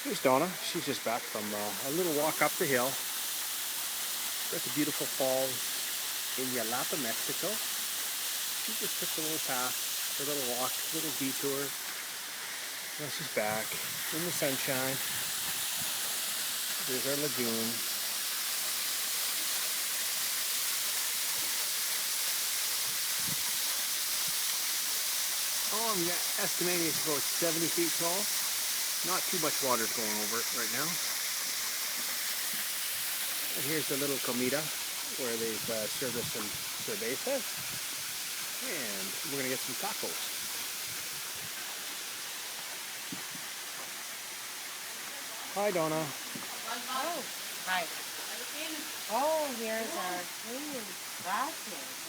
Here's Donna. She's just back from a little walk up the hill. Got the beautiful falls in Yelapa, Mexico. She just took the little path, a little walk, a little detour. Now she's back in the sunshine. There's our lagoon. Oh, I'm estimating it's about 70 feet tall. Not too much water's going over it right now. And here's the little comida where they've served us some cerveza. And we're going to get some tacos. Hi, Donna. Oh, hi. Oh, here's our food. Gracias.